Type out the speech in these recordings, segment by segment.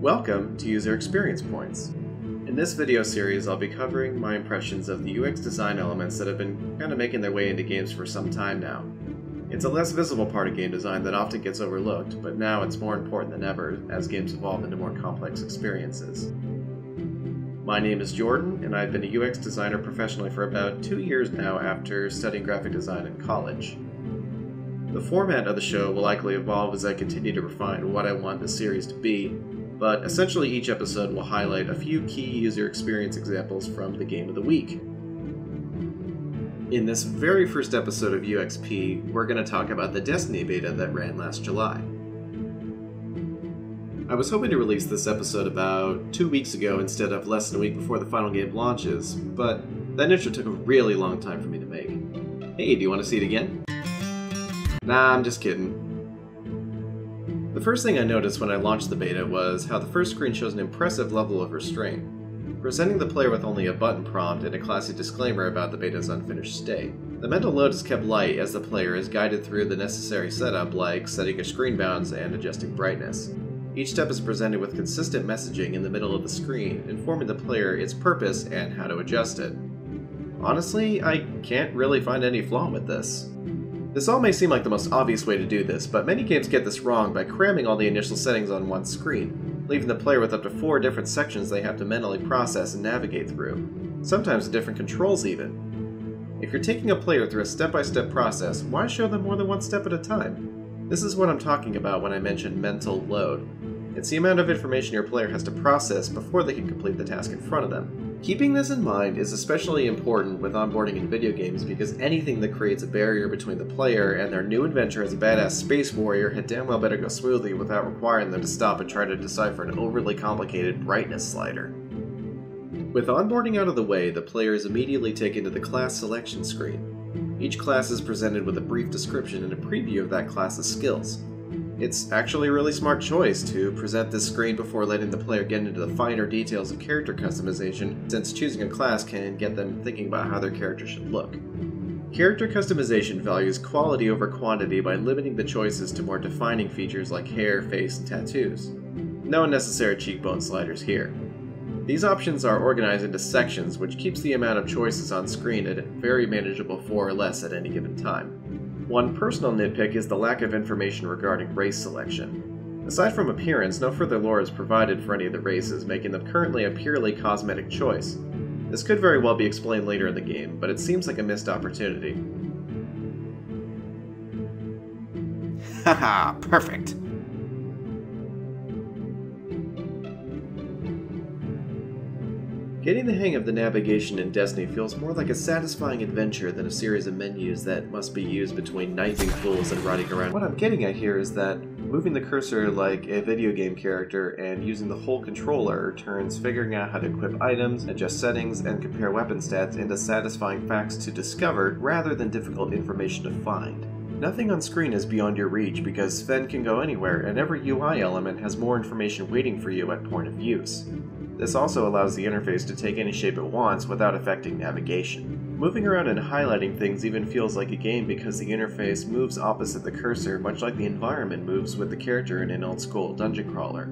Welcome to User Experience Points. In this video series, I'll be covering my impressions of the UX design elements that have been kind of making their way into games for some time now. It's a less visible part of game design that often gets overlooked, but now it's more important than ever as games evolve into more complex experiences. My name is Jordan, and I've been a UX designer professionally for about 2 years now after studying graphic design in college. The format of the show will likely evolve as I continue to refine what I want this series to be, but essentially each episode will highlight a few key user experience examples from the game of the week. In this very first episode of UXP, we're going to talk about the Destiny beta that ran last July. I was hoping to release this episode about 2 weeks ago instead of less than a week before the final game launches, but that intro took a really long time for me to make. Hey, do you want to see it again? Nah, I'm just kidding. The first thing I noticed when I launched the beta was how the first screen shows an impressive level of restraint, presenting the player with only a button prompt and a classy disclaimer about the beta's unfinished state. The mental load is kept light as the player is guided through the necessary setup like setting your screen bounds and adjusting brightness. Each step is presented with consistent messaging in the middle of the screen, informing the player its purpose and how to adjust it. Honestly, I can't really find any flaw with this. This all may seem like the most obvious way to do this, but many games get this wrong by cramming all the initial settings on one screen, leaving the player with up to 4 different sections they have to mentally process and navigate through, sometimes different controls even. If you're taking a player through a step-by-step process, why show them more than one step at a time? This is what I'm talking about when I mention mental load. It's the amount of information your player has to process before they can complete the task in front of them. Keeping this in mind is especially important with onboarding in video games because anything that creates a barrier between the player and their new adventure as a badass space warrior had damn well better go smoothly without requiring them to stop and try to decipher an overly complicated brightness slider. With onboarding out of the way, the player is immediately taken to the class selection screen. Each class is presented with a brief description and a preview of that class's skills. It's actually a really smart choice to present this screen before letting the player get into the finer details of character customization, since choosing a class can get them thinking about how their character should look. Character customization values quality over quantity by limiting the choices to more defining features like hair, face, and tattoos. No unnecessary cheekbone sliders here. These options are organized into sections, which keeps the amount of choices on screen at a very manageable 4 or less at any given time. One personal nitpick is the lack of information regarding race selection. Aside from appearance, no further lore is provided for any of the races, making them currently a purely cosmetic choice. This could very well be explained later in the game, but it seems like a missed opportunity. Haha, perfect! Getting the hang of the navigation in Destiny feels more like a satisfying adventure than a series of menus that must be used between knifing fools and riding around. What I'm getting at here is that moving the cursor like a video game character and using the whole controller turns figuring out how to equip items, adjust settings, and compare weapon stats into satisfying facts to discover rather than difficult information to find. Nothing on screen is beyond your reach because Sven can go anywhere and every UI element has more information waiting for you at point of use. This also allows the interface to take any shape it wants without affecting navigation. Moving around and highlighting things even feels like a game because the interface moves opposite the cursor, much like the environment moves with the character in an old-school dungeon crawler.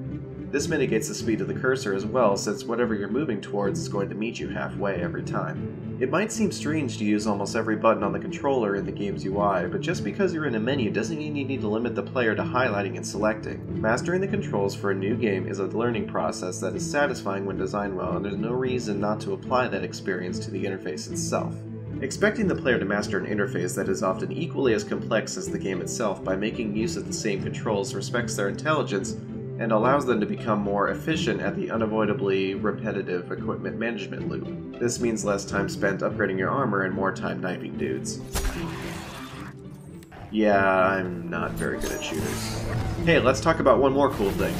This mitigates the speed of the cursor as well, since whatever you're moving towards is going to meet you halfway every time. It might seem strange to use almost every button on the controller in the game's UI, but just because you're in a menu doesn't mean you need to limit the player to highlighting and selecting. Mastering the controls for a new game is a learning process that is satisfying when designed well, and there's no reason not to apply that experience to the interface itself. Expecting the player to master an interface that is often equally as complex as the game itself by making use of the same controls respects their intelligence and allows them to become more efficient at the unavoidably repetitive equipment management loop. This means less time spent upgrading your armor and more time knifing dudes. Yeah, I'm not very good at shooters. Hey, let's talk about one more cool thing.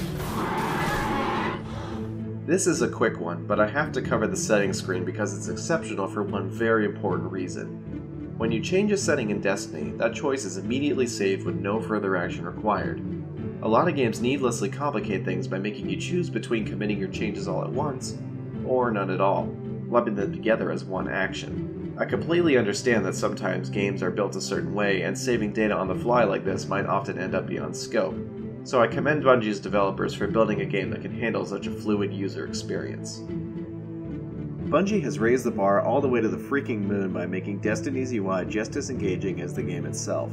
This is a quick one, but I have to cover the settings screen because it's exceptional for one very important reason. When you change a setting in Destiny, that choice is immediately saved with no further action required. A lot of games needlessly complicate things by making you choose between committing your changes all at once, or none at all, lumping them together as one action. I completely understand that sometimes games are built a certain way, and saving data on the fly like this might often end up beyond scope. So I commend Bungie's developers for building a game that can handle such a fluid user experience. Bungie has raised the bar all the way to the freaking moon by making Destiny's UI just as engaging as the game itself.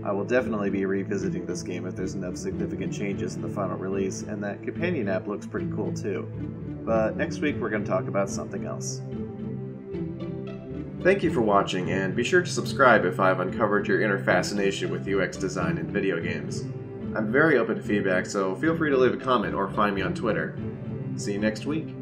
I will definitely be revisiting this game if there's enough significant changes in the final release, and that companion app looks pretty cool too. But next week we're going to talk about something else. Thank you for watching, and be sure to subscribe if I've uncovered your inner fascination with UX design in video games. I'm very open to feedback, so feel free to leave a comment or find me on Twitter. See you next week.